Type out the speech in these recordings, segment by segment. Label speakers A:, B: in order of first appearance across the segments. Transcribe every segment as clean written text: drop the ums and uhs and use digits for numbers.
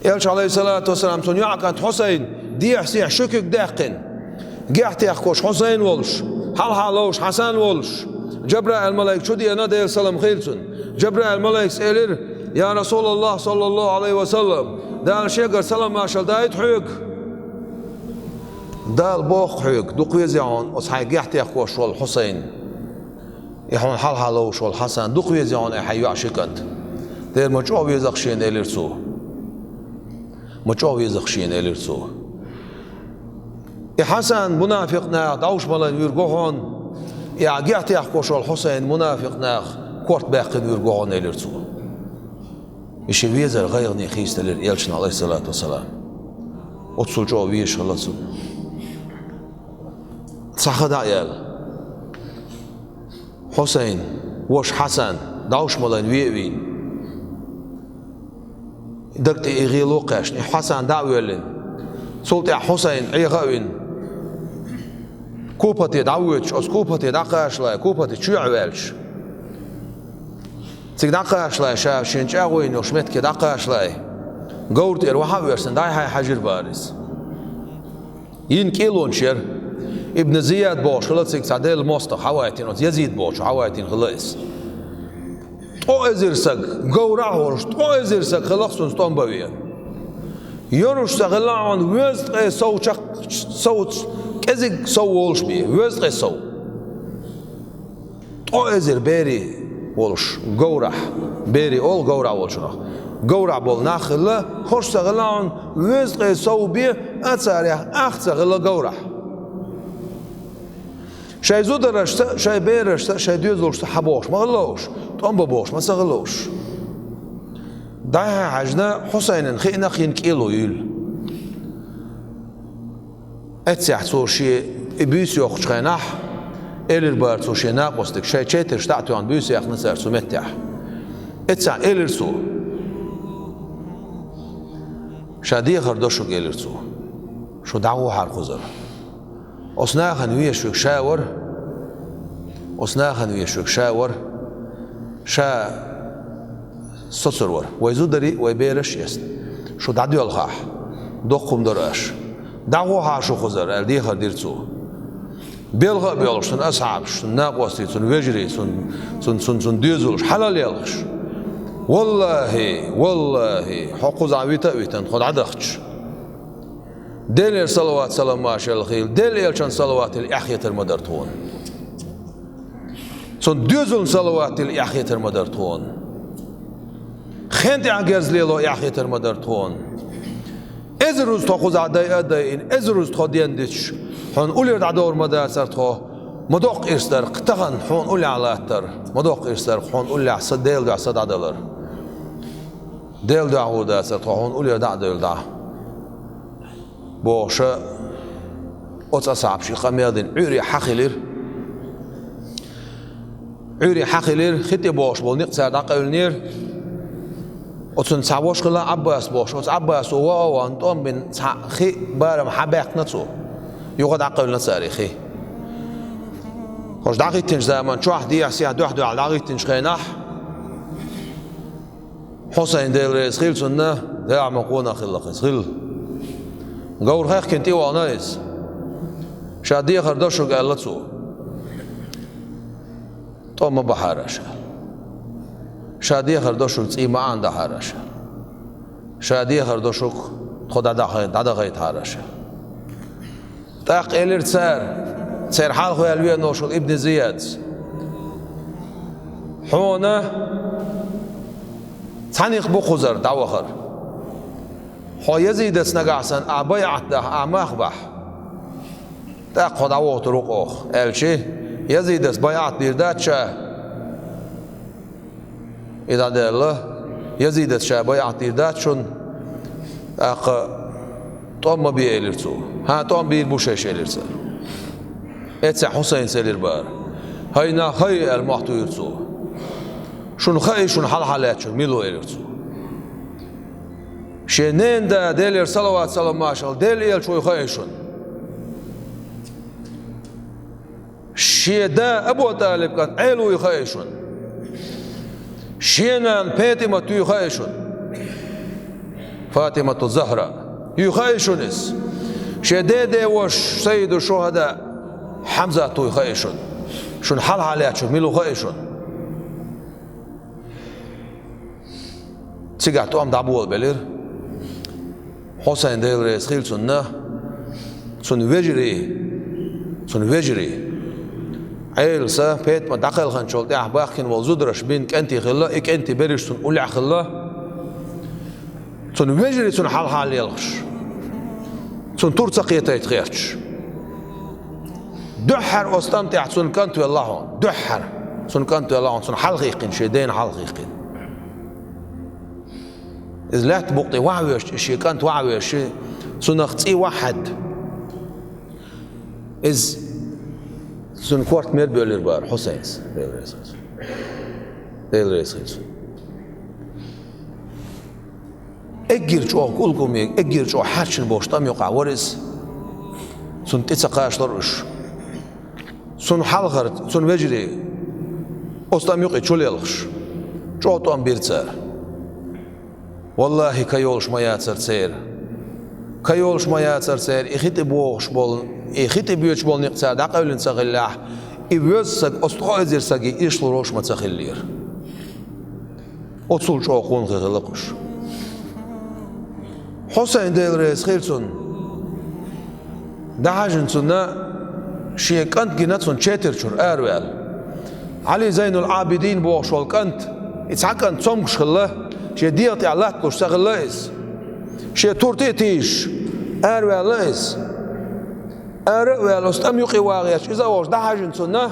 A: Elçi aleyhissalatu vesselam son yakat Hüseyin diyah şükük daqin. Gahtiyak koş Hüseyin oluş. Hal oluş Hasan oluş. Cebrail melek şu diye ne der selam hayırsun. Cebrail melek selir ya Resulullah sallallahu aleyhi ve sellem. Dal şeyger selam maşal dayet hük. Dal boq hük. Duqyez yan os hay gahtiyak koş ol Hüseyin. يحون حال حالوش والحسن دق ويزيون حيو عشقت دير مجوب يزخشين إليرسو مجوب يزخشين إليرسو حسن منافقنا داوش مالن يرجعون يا جعت يحكوش الحسين منافقنا كورت باقي يرجعون إليرسو إيش ويزر غيرني خيست لليلشن عليه الصلاة والسلام أتصل جواب ويش خلصو صح دايل حسين وش حسن داوش مالن ويوين دكت إغيلو قاش حسن داولن سلطة حسين عيغاوين كوبتي داوتش أس كوبتي داقاش لا كوبتي تشوعوالش تيك داقاش لا شاف شنج أغوين وشمت كي داقاش لا قورت إروحا ويرسن داي هاي حجر بارز ين كيلون شير ابن زياد بوش خلص سعدال الموسط حواتين يزيد بوش حواتين خلص تو ازرسك قورا هورش تو ازرسك خلصون ستون بويا يونش تغلعون وزق صوتك صوت كزك صوولش بيه وزق صو تو ازر بيري ولش قورا بيري اول قورا ولشنا قورا بول ناخله خوش تغلعون وزق صو بيه اتساريح اخت تغلا قورا شاي زودرشتا شاي بيرشتا شاي ديوزلشتا حبوش ما غلوش طن ببوش ما سغلوش داها عجنا حسين خينا خين كيلو يل اتسح سوشي بيس يوخ خينح الر بار سوشي ناقصتك شاي تشتر شتعتو عن بيس يخ نسر سمتح اتسح الر سو شادي خردوشو الر سو شو دعوه حرقزر أصناخن ويشوك شاور أصناخن ويشوك شاور شا صصرور ويزودري ويبيرش يست شو دعدي الخاح دقم درش دعوها شو خزر الدي خديرتو بيلغ بيلغش سن أصعب سن ناقوستي سن وجري سن ديزولش حلال يلغش والله حقوز عويتا خد عدختش دل صلوات سلام ماشي الخيل دل يلشان صلوات الأحية المدرتون سن دوزن صلوات الأحية المدرتون خنت عجز ليلو أحية المدرتون إزروز تأخذ عداي أداين إزروز تخدين ديش هون أولي عدور مدرسة تخو مدوق إرستر قطعن هون أولي على أتر مدوق إرستر هون أولي عصد ديل دع صد عدلر ديل دعو داسر تخو هون أولي دع ديل دع بوشة أتصعب شيء قميادين عوري حخيلير ختي بوش بول نقصر دقيل نير أتصن سعوش خلا عباس بوش أتص عباس هو أنتم بين خي بارم حباق نتسو يقعد عقل نصاري خي خوش دقيق تنش زمان شو واحد يحسي دو على دقيق تنش خيناح حسين ديل رئيس خيل سنة داع مقونا خلق خيل قور خيخ كنتي وانايز شادية خردوشو قالتسو طوما بحارشا شادية خردوشو تسيما عند حارشا شادية خردوشو خدا دادا غيت حارشا تاق إلير تسير حال خويا الوية نوشو ابن زياد حونا تانيق بخزر داوخر خو يزيد سنقعسن أبيعت ده أمخبح تأخذ عوض طرق أخ الشيء يزيد بيعت ديرداتشا إذا ده الله يزيد شا بيعت ديرداتشون أخ توم بيلرتو ها توم بيلبوشش إلرتو إتس حسين سيلر بار هينا خي المحتو يرتو شون خي شون حالات شون ميلو إلرتو شنين دا ديلر صلوات سلام ماشال ديل شوي خايشون شيدا أبو طالب كان عيلو يخايشون شينا بيتي ما تو يخايشون فاطمة الزهراء يخيشنس شديدة وش سيد الشهداء حمزة يخيشن شن حل عليها شو ميلو خيشن سيجعتو أم دعبول بلير حسين ديل رئيس خيل سنة سن وجري عيل سا بيت ما دخل خنشول تاع باخين والزدرش بينك أنت خلا إك أنت بريش سن أولع خلا سن وجري سن حل يلخش سن ترتقي تيتخيرش دحر أستمتع سن كنت والله دحر سن كنت والله سن حلقيقين شيدين حلقيقين إذا لا تبقي وعويش شي كنت وعويش سن اختي واحد إذ سن كورت مير بيولير بار حسينس ديل رئيس اجير شو كلكم اجير شو حاشن بوشتام يقع ورس سن تسقاش درش سن حلقرت سن وجري أستام يقع شو ليلخش شو توام بيرتسار والله كيولش ما ياتسر سير كيولش ما ياتسر سير إخيت بوش بول إخيت بيوش بول نقطع دقيقين سغلّاه إبوسك أستقاذر سجى إيش لروش ما تخلير أتصل شو أقول غلقش حسين ديل رئيس خيرسون دعاجن سنة شيء كنت جنات سن شاتر شر أروال علي زين العابدين بوش والكنت إتسحكن تصمش خله شيء ديت على كوش سغلايس شيء تورتيتيش أرواليس أروال أستم يقي واقعش إذا واش دعاجن سنة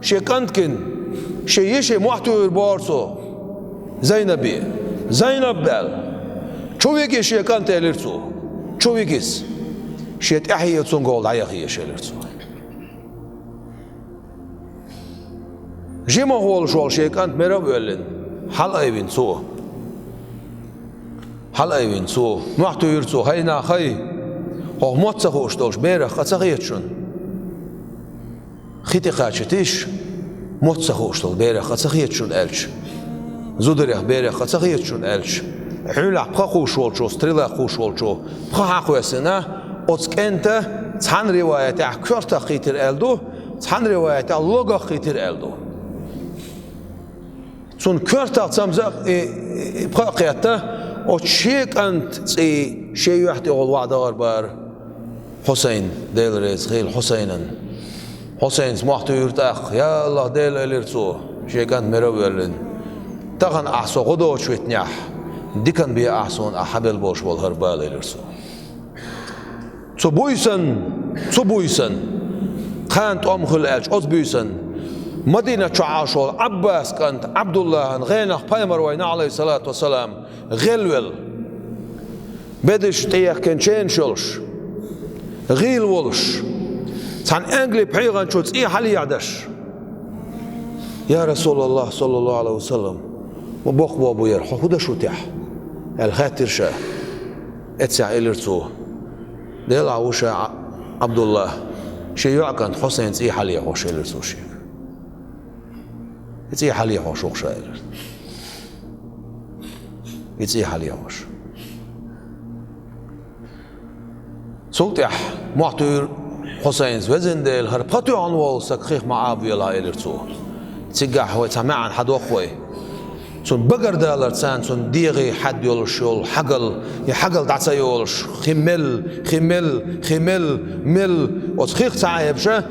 A: شيء كنت كن شيء يشي محتوى بارسو زينب بال شو يجي شيء كنت يلرسو شو يجيس شيء تحية سنقول عياخي شيء يلرسو جيما هو الشغل شيء كنت مروّلن حلقة يبين سو محتوى يرسو هينا خي هو متسخوش دوش بيرخ خسخيتشون خيتي خاتشتيش متسخوش دول بيرخ خسخيتشون ألش زودريخ بيرخ خسخيتشون ألش حلق بخوش والشو ستريلا خوش والشو بخاق وسنا أتكنت تحن رواية كرت خيتر ألدو تحن رواية لوجا خيتر ألدو سون كرت تسمزق بخاقيته وشيك أنت شيء يحتي أول وعد أربار حسين ديل رئيس خيل حسين سمحتو يرتاح يا الله ديل إليرتو شيك أنت مروّلن تغن أحسو غدو شويت نيح ديكن بي أحسون أحبل بوش والهربال إليرتو تبويسن خانت خل ألش أزبويسن مدينة شعاشول عباس كانت عبد الله غينخ بايمر وينا عليه الصلاة والسلام غلول بدش تيخ كنشين شلش غيل ولش تان انجلي بحيغان شوت ايه حالي يعدش يا رسول الله صلى الله عليه وسلم مبوخ بابو يرحو هدا شو تيح الخاتر شا اتسع إلرتو ديل عوشا عبد الله شي يعكن حسين ايه حالي يحوش إلرتو شيك ايه حالي يحوش وخشا إلرتو يتسيح عليهوش سلطح معطير حسين وزن ديل هربقتو عنوال سكخيخ معابي لا إلرتو تسيقح هو تسمعن حد وخوي سن بقر دالر تسان سن ديغي حد يولشول حقل دعسا يولش خمل مل وتخيخ تعايب شا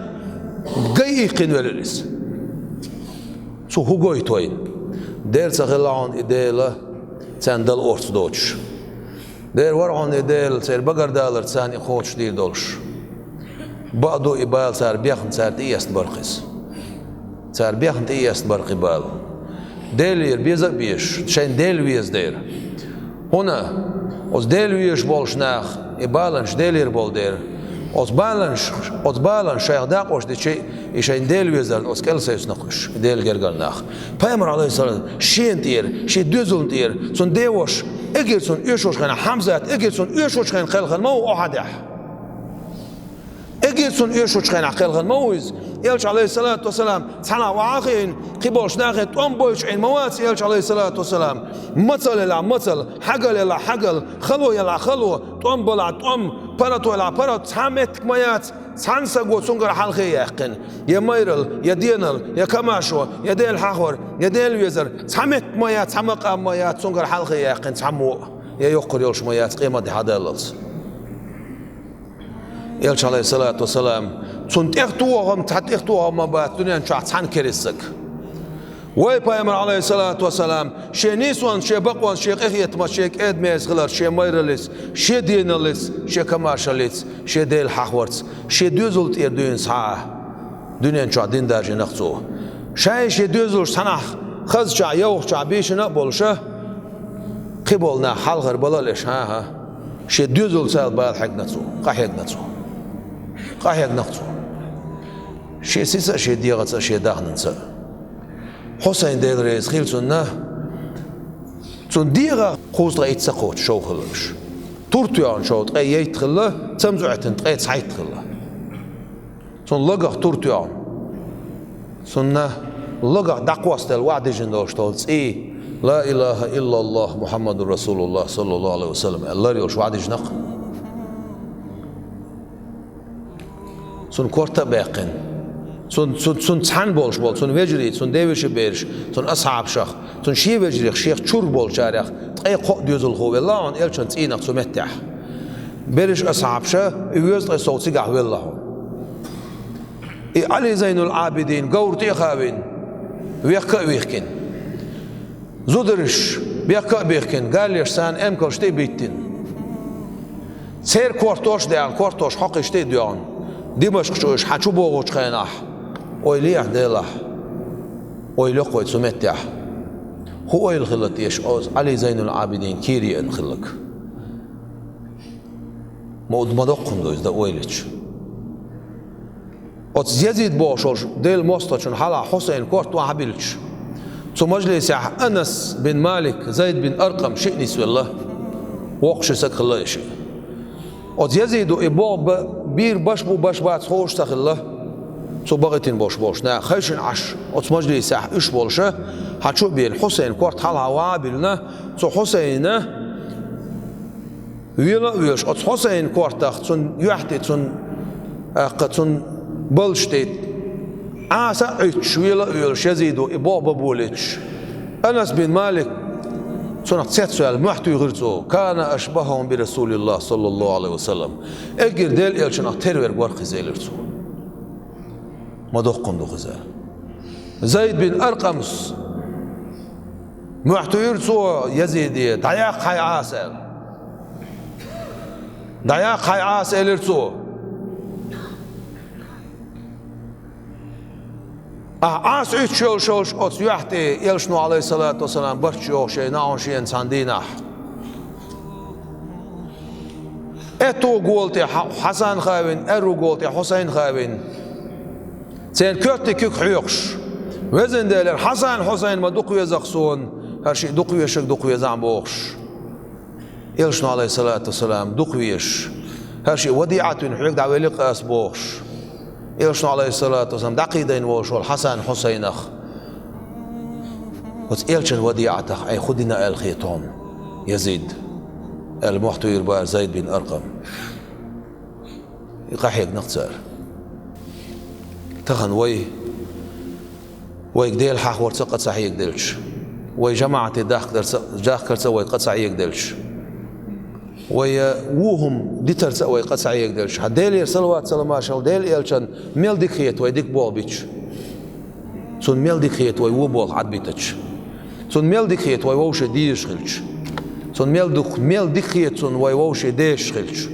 A: قيقي قنوليس سو هو قوي توين دير سغلعون إديله تان دل أرثوذكس دير ورعون إديل سير بقر دالر تان إخوتش دير دولش بعضو إبال سار بيخن سار تيست برقس سار بيخن تيست برقي بال ديلير بيزك بيش شين ديل ويز دير هنا أز ديل ويش بولش ناخ إبالنش ديلير بول دير أز بالنش شيخ داقوش دي شيء إشين ديل ويزرن أز كل سيس نقش ديل جرجل ناخ بايمر عليه الصلاة شين تير شي دوزون تير سون ديوش إجر سون يشوش خنا حمزات إجر سون يشوش خن مو أحدح إجر سون يشوش خنا خلخن موز يلش عليه الصلاة والسلام تحنا وعاخين قبوش ناخد بوش عين موات يلش عليه الصلاة والسلام مثل إلى مثل حقل إلى حقل خلو إلى خلو بلا براتو إلى برات تحمت ميات تحنسقو تنقر حلقي يحقن يا ميرل يا دينل يا كماشو يا ديل حخور يا ديل ويزر تحمت ميات تحمق ميات تنقر حلقي يحقن تحمو يا يقر يلش ميات قيمة دي حداللز يلش عليه الصلاة والسلام تنت اختوهم تحت اختوهم ما بات دنيا نشاط حن كريسك وي بايمر عليه الصلاة والسلام شي نيسوان شي بقوان شي قيت ما شي اد ميز غلر شي ميرلس شي دينلس شي كماشلس شي ديل حخورت شي دوزلت دين صح دنيا نشاط دين داجي نختو شي دوزل سنخ خز شا يوخ شا بيش نقبلشه قبلنا حلغر بلالش ها شي دوزل سال بعد حق نتسو قاحق نتسو قاحق نختو شي سيسا شي ديغت شي داغننسا حسين ديل رئيس خيل سنة سن ديغا خوزغا يتسقوت شو خلوش تورتيان شو تقي يتخلا تمزعتن تقي تسعيت خلا سن لغا تورتيان سنة لغا دقواست الوعد جندوش تولز لا إله إلا الله محمد رسول الله صلى الله عليه وسلم الله يوش وعد جنق سن كورتا باقن سن تحن بولش بول سن وجري سن ديوش بيرش سن أصحاب شخ سن شي وجري شيخ تشور بول شارخ تقي قو ديوزل خو والله ان إلشن تينق سمتح بيرش أصحاب شخ يوز تقي صوت سيقع والله علي زين العابدين قورتي خابين ويخكا ويخكن زودرش بيخكا بيخكن قال ليش سان امكل شتي بيتين سير كورتوش ديان كورتوش حق شتي ديان دمشق شوش حشو بوغوش خيناح ويليح ديلاح ويليح قويت سمتح هو الخلط يشعوز علي زين العابدين كيري انخلق مود مدقن دوز دا ويليش اوت يزيد بوشوش ديل موستوشن حالا حسين كورت وحبيلش تو مجلس أنس بن مالك زيد بن أرقم شئني سوى الله وقش سك الله يشي اوت يزيد إبوع بير بشبو بشبات خوش سك الله تو بغيتين بوش نا خيشن عش اوت مجلس إش بولشه هتشو بير حسين كورت حالا وابلنا تو حسين ويلا ويش اوت حسين كورت تون يحتي تون بلشتيت عاسا عيش ويلا ويلش يزيدو إبوع ببوليتش أنس بن مالك سنة سؤال محتو يغرزو كان أشبههم برسول الله صلى الله عليه وسلم اجر ديل إلشنا ترور بورخي زيلرزو ما دوقن دو خزال زيد بن أرقمس محتو يغرزو يزيدي دعياق حي عاسل دعياق حي عاسل يرزو عاس عيد شوش أوت يحتي يلشنو عليه الصلاة والسلام برشو شيء ناون شيء إنسان دينه اتو قولتي حسن خاوين ارو قولتي حسين خاوين سين كوتي كيك حيوخش وزن ديلر حسين ما دقوا يزخصون هرشي دقوا يشك دقوا يزعم بوخش يلشنو عليه الصلاة والسلام دقوا يش هرشي وديعة حيوك دعوة لقاس بوخش يلشنو عليه الصلاة والسلام دقيدين وشول حسن حسينخ وتيلشن وديعتخ أي خدنا الخيطون يزيد المحتو يربا زيد بن أرقم يقحيق نقصر تخن وي قديل حق ورتقد صحيح دلش وي جماعة جاخ كرسا وي قد صحيح دلش وي وهم ديتر وي قد صحيح دلش هديل صلوات سلاماشل ديل يلشن ميل ديكيت وي ديك بول بيتش سون ميل ديكيت وي وبول عد بيتش سون ميل ديكيت وي ووش ديش خلش سون ميل ديكيت سون وي ووش ديش خلش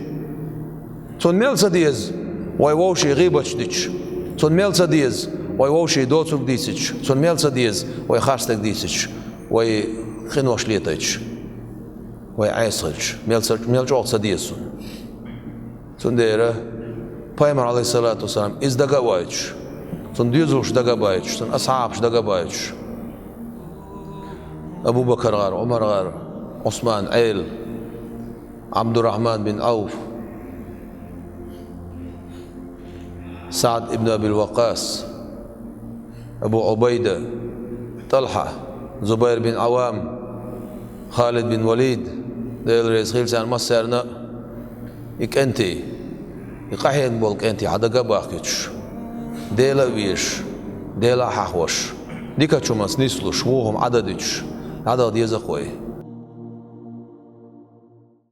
A: سون ميل سديز وي ووش غيبتش ديتش سون ميل سديز وي ووش دوتسوك ديسيتش سون ميل سديز وي خارستك ديسيتش وي خنوش ليتش وي عيسخلش ميل جوق سديز سون ديره بايمر عليه الصلاة والسلام إز دقا بايتش سون ديزوش دقا بايتش سون أصحابش دقا بايتش أبو بكر غار عمر غار عثمان عيل عبد الرحمن بن عوف سعد ابن أبي الوقاص، أبو عبيدة، طلحة، زبير بن عوام، خالد بن وليد، ديل رئيس خيلسان مصرنا إكنتي يقحين بولك أنتي حدا قباكتش ديلا ويش ديلا حخوش ديكا شو مس نسلو شوهم عددش عدد يزقوي